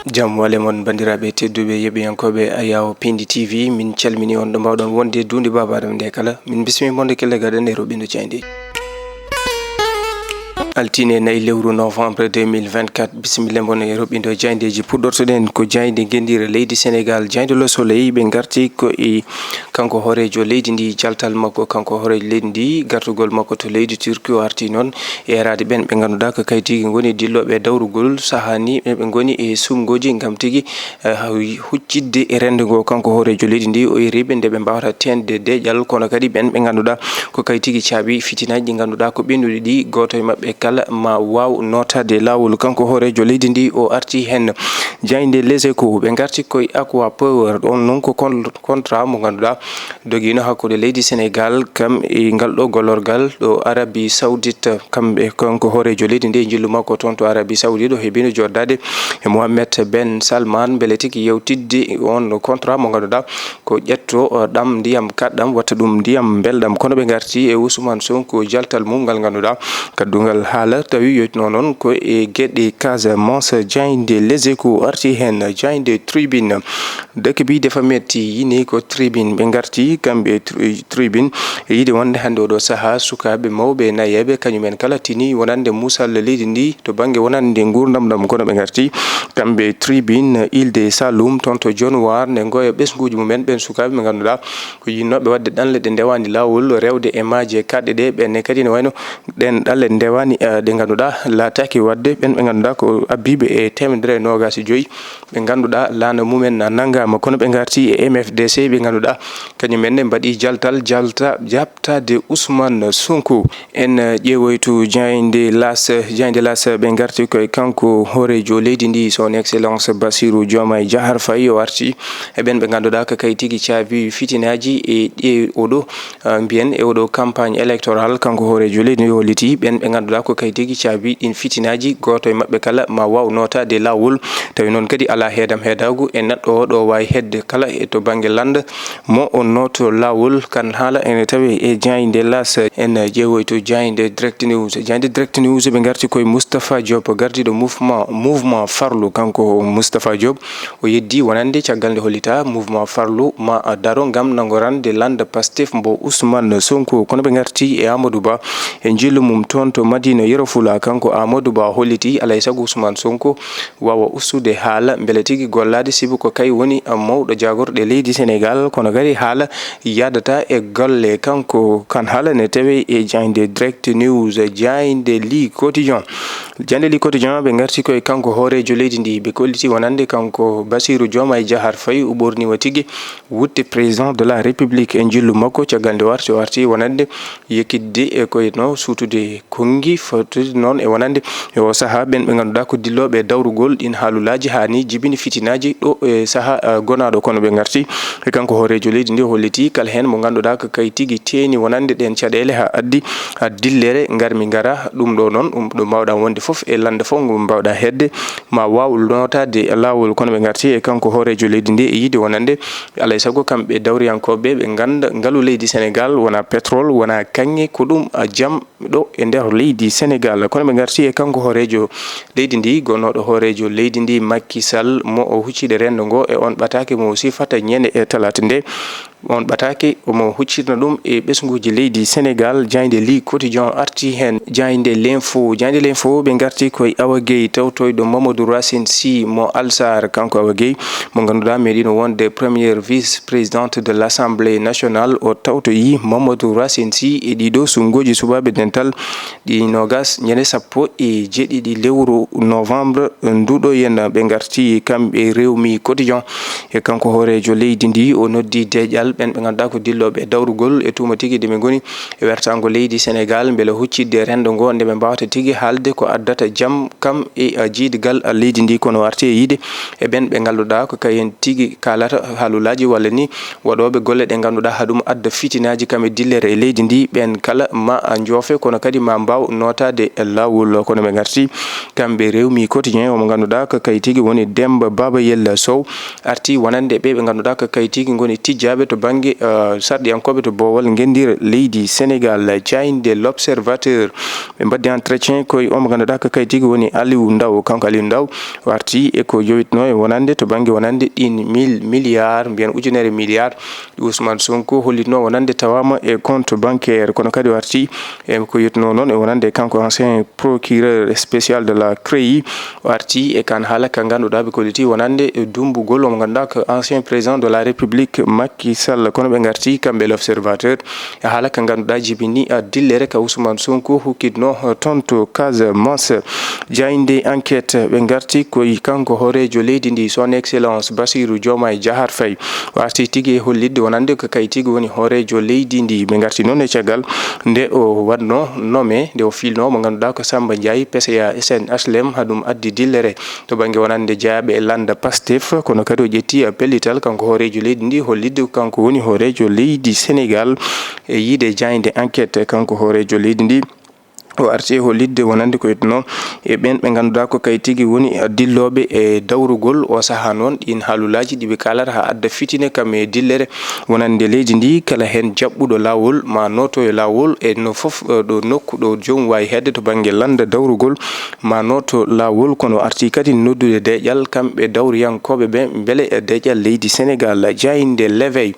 Jam wale mon bandiraɓe tedduɓe yeɓiyankoɓe ayaw Piindi TV min calmini on ɗo mbawɗon wonde dundi babaɗam nde kala min bismi monde kelle gaɗan e roɓindo jeyndi altine nayi lewru novembre 2024 bisimilla mon e roɓindo jeyndeji puɗɗortoɗen ko jeyde gendira leydi Sénégal jeyde Le Soleil ɓe garti ko e kanko horejo leydi ndi jaltal makko kanko horejo leydi ndi gartugol makko to leydi Turki o arti noon e arade ɓen ɓe ganduɗa ko kaytigi goni dilloɓe dawrugol sahani ɓe goni e sumgoji gam tigui huccidde e rendugo kanko horejo leydi ndi o yiriɓe nde ɓe mbawata tende deƴal kono kadi ɓen ɓe ganduɗa ko kaytigi caabi fitinaji ɗi ganduɗa ko ɓennuɗi ɗi goto e mabɓe kala ma waw notade lawol kanko horejo leydi ndi o arti hen jeyde Les Échos ɓe garti koye aqua power ɗon noon ko contrat mo ganduɗa doguino hakkude leydi Sénégal kam e ngal ɗo gollorgal ɗo Arabie Saoudite kamɓe kanko horejo leydi ndi jillu makko toon to Arabie Saoudite o heɓino joddade e Mohammed Ben Salman beele tigui yewtidde on contrat mo ganduɗa ko ƴetto ɗam ndiyam kaɗɗam watta ɗum ndiyam belɗam kono ɓe garti e Ousmane Sonko jaltal mum ngal ganduɗa kaddugal haala tawi yetno noon ko e gueɗe Casamance jeyde Les Échos arti hen jeyde Tribune deke bi defa metti yini ko Tribune ɓe garti kamɓe Tribune yiide wonde hande oɗo saaha sukaɓe mawɓe nayeɓe kañumen kala tini wonande musal leydi ndi to banggue wonande gurdam ɗam kono ɓe garti kamɓe Tribune Île Saloum toon to Dionewar nde goya ɓesguji mumen ɓen sukaɓe ɓe ganduɗa ko yinnoɓe wadde ɗanle ɗe ndewani lawol rewde e maaje kaɗɗe ɗe ɓenne kadi ne wayno ɗen ɗanle ndewani ɗe ganduɗa lataki wadde ɓen ɓe ganduɗa ko abbiɓe e 125 ɓe ganduɗa lana mumen naggama kono ɓe garti e MFDC ɓe ganduɗa kañumenne mbaɗi jaltal jabtade Ousmane Sonko en ƴeewoytu jeyde las ɓe garti koye kanko horejo leydi ndi son excellence Bassirou Diomaye Diakhar Faye o arti e ɓen ɓe ganduɗa ko kay tigui caabi fitinaji e ɗe oɗo mbiyen e oɗo campagne électoral kanko horejo leydi ndi holliti ɓen ɓe ganduɗa ko kay tigui caabi ɗin fitinaji goto e mabɓe kala ma waw notade lawol tawi noon kadi ala heedagu e neɗɗo o ɗo wawi hedde kala e to banggue landa mo o noto lawol kan haala ene tawi e jeyde las en ƴeewoytu jeyde direct news ɓe garti koye Moustapha Diop gardiɗo mouvement farlu kanko Moustapha Diop o yeddi wonande caggal nde hollita mouvement farlu ma daro gam nagorande landa Pastef mbo Ousmane Sonko kono ɓe garti e Amadou Ba e jillu mum toon to Madina Yero Fula kanko Amadou Ba holliti alay saago Ousmane Sonko wawa ustude haala beele tigui gollade sibu ko kay woni mawɗo jagorɗo leydi Sénégal kono kadi haala yadata e golle kanko kan haala ne tawi e jeyde direct news jeyde li quotidien ɓe garti koye kanko horejo leydi ndi ɓe kolliti wonande kanko Bassirou Diomaye Diakhar Faye o ɓorniwa tigui wutte président de la république e jillu makko caggal nde o arti wonande yekkidde e koyno suutude kongi fottude noon e wonande e o saaha ɓen ɓe ganduɗa ko dilloɓe dawrugol ɗin haalulaji hani jibini fitinaji ɗo e saaha gonaɗo kono ɓe garti e kanko horejo leydi ndi holliti kala hen mo ganduɗa ko kay tigui teeni wonande ɗen caɗele ha addi dillere garmi gara ɗum ɗo noon ɗum mbawɗa wonde foof e landa fof ngo mbawɗa hedde ma waw notade lawol kono ɓe garti e kanko horejo leydi ndi e yiide wonande alay saago kamɓe dawriyankoɓe ɓe ganda ngaalu leydi Sénégal wona pétrole wona kanŋe ko ɗum jaam ɗo e nder leydi Sénégal kono ɓe garti e kanko horejo leydi ndi gonnoɗo horejo leydi ndi Macky Sall mo o huccide rendo ngo e on ɓatake mo sifata ñande e talata nde on ɓatake omo huccirna ɗum e ɓesguji leydi Sénégal jeyde li quotidien arti hen jeyde l'info ɓe garti koye Awa Gueye tawtoyɗo Mamadou Racine Sy mo Alsar kanko Awa Gueye mo ganduɗa meɗino wonde première vice présidente de l'Assemblée nationale o tawtoyi Mamadou Racine Sy e ɗiɗo sungoji subaɓe dental ɗi nogas ñande 17 lewru novembre nduɗo yen ɓe garti kamɓe Revue quotidien e kanko horejo leydi ndi o noddi deƴal ɓen ɓe ganduɗa ko dilloɓe dawrugol e tuma tigui deɓe goni e wertago leydi Sénégal beele huccidde rendo ngo nde ɓe mbawata tigui haalde ko addata jaam kam e jiidigal leydi ndi kono warte e yiide e ɓen ɓe ganduɗa ko kayen tigui kalata haalulaji walla ni waɗoɓe golle ɗe ganduɗa haɗum adda fitinaji kam e dillere e leydi ndi ɓen kala ma joofe kono kadi ma mbaw notade lawol kono ɓe garti kamɓe Rewmi quotidien omo ganduɗa ko kay tigui woni Demba Babayel Sow arti wonande ɓe ganduɗa ko kay tigui goni tijjaɓe to bangi sarɗiyankoɓe to bowal gendira leydi Sénégal. Jayde l'observateur ɓe mbaddi entretien koye omo ganduɗa ko kay tigui woni Aliou Ndaw. Kanko Aliou Ndaw warti e ko jowitno e wonande to banggue wonande ɗin milliard mbiyen ujunere milliard Ousmane Sonko hollitno wonande tawama e compte bancaire. Kono kadi warti e ko yitno noon e wonande kanko ancien procureur spécial de la CREI warti e kan haala ka ganduɗa ɓe kolliti wonande dumbugol omo ganduɗa ko ancien président de la république Macky Sall. Kono ɓe garti kamɓe l'observateur e haala ka ganduɗa jibini dillere ka Ousmane Sonko hukkitno toon to Casamance. Jayde enquête ɓe garti koye kanko horejo leydi ndi son excellence Bassirou Diomaye Diakhar Faye warti tigui e hollidde wonande ko kay tigui woni horejo leydi ndi. Ɓe garti noon e caggal nde o wadno nommé nde o filno mo ganduɗa ko Samba Ndiaye PCA SNHLM haɗum addi dillere to banggue wonande jeeyaɓe e landa Pastef. Kono kadi o ƴetti pellital kanko horejo leydi ndi hollidde kanko woni horejo leydi Sénégal e yiide jayde enquête kanko horejo leydi ndi o arti hollidde wonande ko yetno e ɓen ɓe ganduɗa ko kay tigui woni dilloɓe e dawrugol o saaha noon ɗin haalulaji ɗiɓe kalata ha adda fitine kam e dillere wonande leydi ndi kala hen jaɓɓuɗo lawol ma noto e lawol e no foof ɗo nokku ɗo jomum wawi hedde to banggue landa dawrugol ma noto lawol. Kono arti kadi noddude deƴal kamɓe dawriyankoɓe ɓe beele e deƴal leydi Sénégal. Jayde l'éveil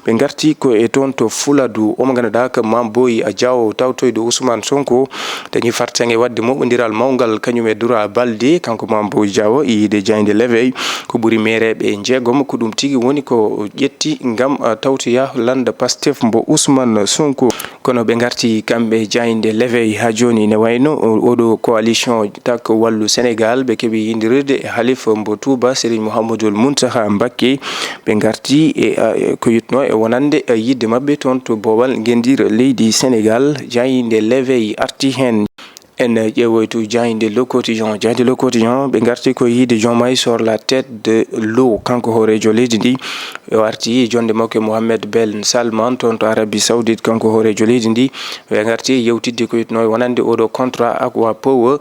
ɓe garti ko e toon to Fuladu omo ganduɗa ko Mamboy Diaw tawtoyde Ousmane Sonko dañi fartange wadde moɓodiral mawgal kañum e Doura Baldé kanko Mamboy Diaw yiide Jayde l'éveil ko ɓuuri mereɓe jeegom ko ɗum tigui woni ko ƴetti gam tawtoya landa Pastef mbo Ousmane Sonko. Kono ɓe garti kamɓe Jayde l'éveil ha joni ne wayno oɗo coalition tak wallu Sénégal ɓe keeɓi yindirirde e halifa mbo Touba Serigne Mouhamadoul Mountakha Mbacké ɓe garti e ko yitno e wonande yidde mabɓe toon to bowal gendira leydi Sénégal. Jayde l'éveil arti hen en ƴeewoytu Jayde le quotidien. Jayde le quotidien ɓe garti ko yiide Diomaye sur la tête de l'eau kanko horejo leydi ndi ɓe warti jonde makko Mohammed Ben Salman toon to Arabie Saoudite kanko horejo leydi ndi ɓe garti yewtidde ko yitno wonande oɗo contrat Aqua Power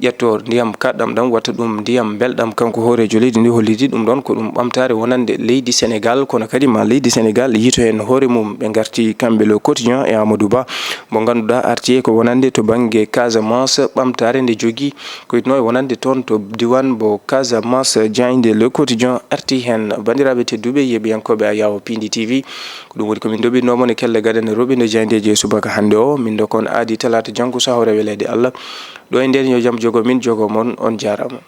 ƴetto ndiyam kaɗɗam ɗam watta ɗum ndiyam belɗam kanko horejo leydi ndi holliti ɗum ɗon ko ɗum ɓamtare wonande leydi Sénégal. Kono kadi ma leydi Sénégal yito hen hoore mum. Ɓe garti kamɓe le quotidien e Amadou Ba mo ganduɗa arti ko wonande to banggue Casamance ɓamtare nde jogui ko yitno e wonande toon to diwan bo Casamance. Jayde le quotidien arti hen. Bandiraɓe tedduɓe yeɓiyankoɓe a yawo Piindi TV ko ɗum woni komin doɓinnomon e kelle gadane roɓinde jayndeji subaka hande o min dokon aadi talata janggo sahore welede Allah ɗo e nden yo jaam jogo min jogo mon on jarama.